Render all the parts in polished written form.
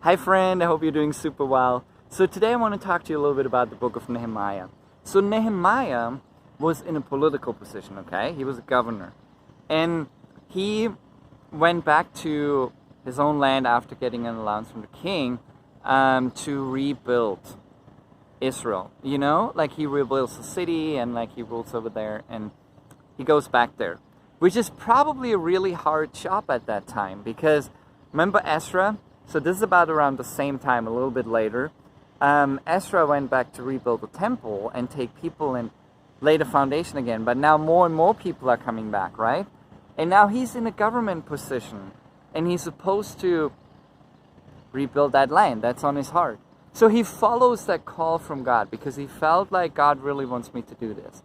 Hi friend, I hope you're doing super well. So today I want to talk to you a little bit about the book of Nehemiah. So Nehemiah was in a political position, okay? He was a governor. And he went back to his own land after getting an allowance from the king to rebuild Israel. You know, like he rebuilds the city and like he rules over there and he goes back there. Which is probably a really hard job at that time because remember Ezra? So this is about around the same time, a little bit later. Ezra went back to rebuild the temple and take people and lay the foundation again. But now more and more people are coming back, right? And now he's in a government position. And he's supposed to rebuild that land. That's on his heart. So he follows that call from God because he felt like God really wants me to do this.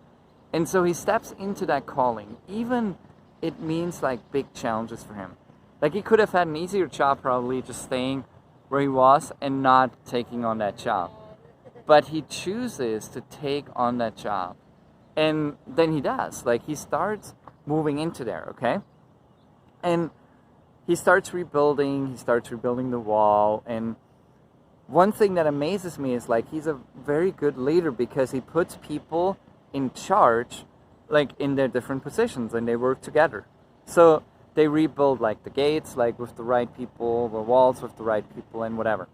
And so he steps into that calling. Even it means like big challenges for him. Like he could have had an easier job probably just staying where he was and not taking on that job. But he chooses to take on that job. And then he does. Like he starts moving into there, okay? And he starts rebuilding the wall. And one thing that amazes me is like he's a very good leader because he puts people in charge like in their different positions and they work together. So they rebuild like the gates, like with the right people, the walls with the right people and whatever.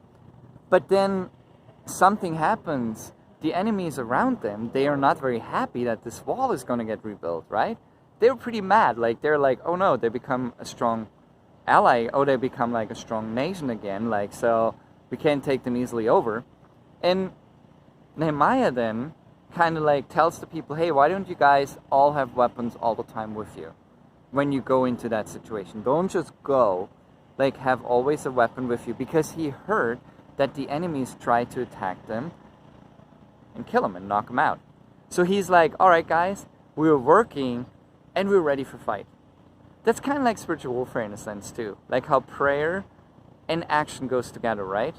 But then something happens. The enemies around them, they are not very happy that this wall is going to get rebuilt, right? They're pretty mad. Like they're like, oh no, they become a strong ally. Oh, they become like a strong nation again. Like, so we can't take them easily over. And Nehemiah then kind of like tells the people, hey, why don't you guys all have weapons all the time with you? When you go into that situation, don't just go, like have always a weapon with you, because he heard that the enemies try to attack them and kill them and knock them out. So he's like, all right guys, we're working and we're ready for fight. That's kind of like spiritual warfare in a sense too, like how prayer and action goes together, right?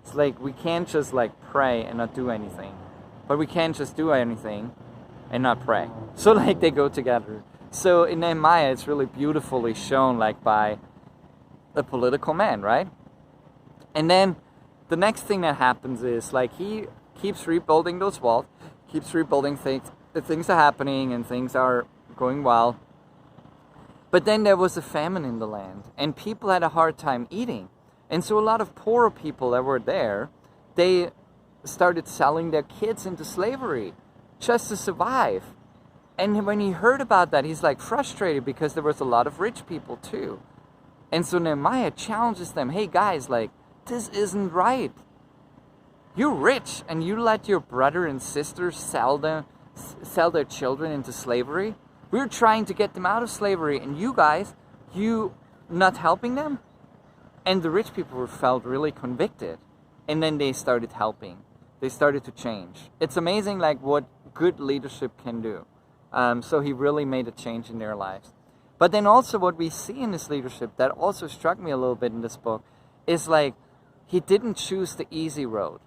It's like we can't just like pray and not do anything, but we can't just do anything and not pray. So like they go together. So in Nehemiah, it's really beautifully shown like by a political man, right? And then the next thing that happens is like he keeps rebuilding those walls, keeps rebuilding things. Things are happening and things are going well. But then there was a famine in the land and people had a hard time eating. And so a lot of poorer people that were there, they started selling their kids into slavery just to survive. And when he heard about that, he's like frustrated because there was a lot of rich people too. And so Nehemiah challenges them, hey guys, like, this isn't right. You're rich and you let your brother and sister sell their children into slavery. We're trying to get them out of slavery and you guys, you not helping them? And the rich people felt really convicted. And then they started helping. They started to change. It's amazing like what good leadership can do. So he really made a change in their lives. But then also what we see in his leadership that also struck me a little bit in this book is like he didn't choose the easy road.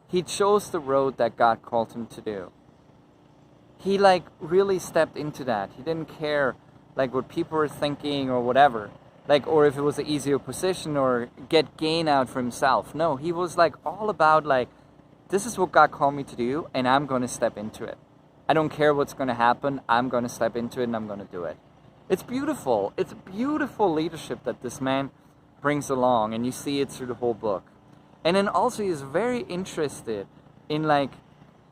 He chose the road that God called him to do. He like really stepped into that. He didn't care like what people were thinking or whatever. Like, or if it was an easier position or get gain out for himself. No, he was like all about like, this is what God called me to do and I'm going to step into it. I don't care what's going to happen. I'm going to step into it and I'm going to do it. It's beautiful. It's beautiful leadership that this man brings along. And you see it through the whole book. And then also he's very interested in like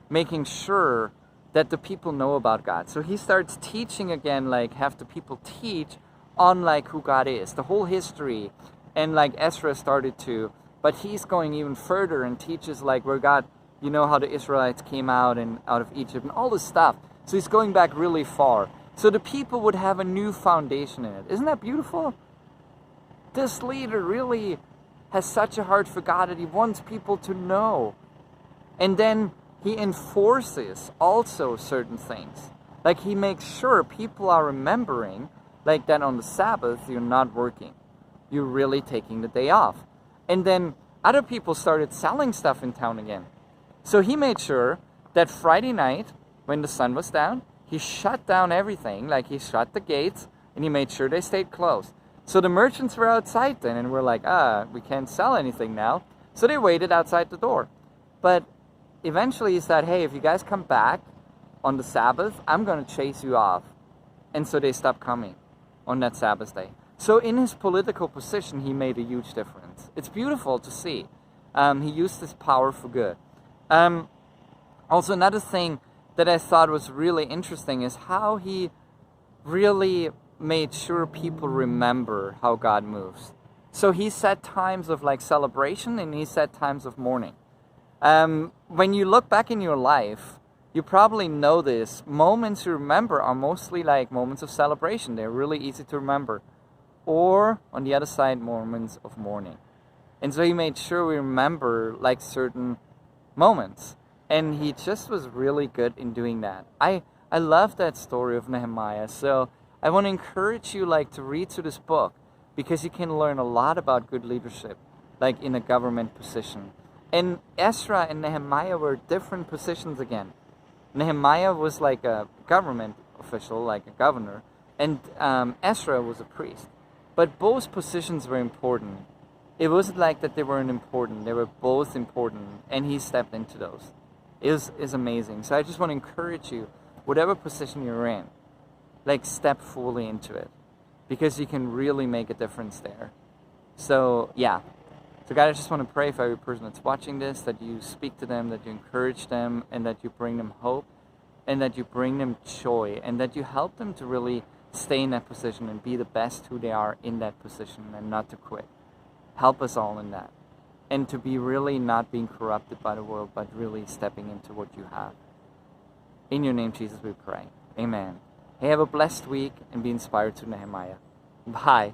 making sure that the people know about God. So he starts teaching again, like have the people teach on like who God is. The whole history. And like Ezra started to. But he's going even further and teaches like where God... You know how the Israelites came out of Egypt and all this stuff. So he's going back really far. So the people would have a new foundation in it. Isn't that beautiful? This leader really has such a heart for God that he wants people to know. And then he enforces also certain things. Like he makes sure people are remembering like that on the Sabbath you're not working. You're really taking the day off. And then other people started selling stuff in town again. So he made sure that Friday night, when the sun was down, he shut down everything, like he shut the gates, and he made sure they stayed closed. So the merchants were outside then, and were like, we can't sell anything now. So they waited outside the door. But eventually he said, hey, if you guys come back on the Sabbath, I'm going to chase you off. And so they stopped coming on that Sabbath day. So in his political position, he made a huge difference. It's beautiful to see. He used his power for good. Also, another thing that I thought was really interesting is how he really made sure people remember how God moves. So he set times of like celebration, and he set times of mourning. When you look back in your life, you probably know this. Moments you remember are mostly like moments of celebration. They're really easy to remember. Or, on the other side, moments of mourning. And so he made sure we remember like certain moments. And he just was really good in doing that. I love that story of Nehemiah. So I want to encourage you like to read through this book, because you can learn a lot about good leadership, like in a government position. And Ezra and Nehemiah were different positions again. Nehemiah was like a government official, like a governor, and Ezra was a priest. But both positions were important. It wasn't like that they weren't important. They were both important, and he stepped into those. It is amazing. So I just want to encourage you, whatever position you're in, like step fully into it, because you can really make a difference there. So yeah. So God, I just want to pray for every person that's watching this, that you speak to them, that you encourage them, and that you bring them hope, and that you bring them joy, and that you help them to really stay in that position and be the best who they are in that position, and not to quit. Help us all in that. And to be really not being corrupted by the world, but really stepping into what you have. In your name, Jesus, we pray. Amen. Hey, have a blessed week and be inspired to Nehemiah. Bye.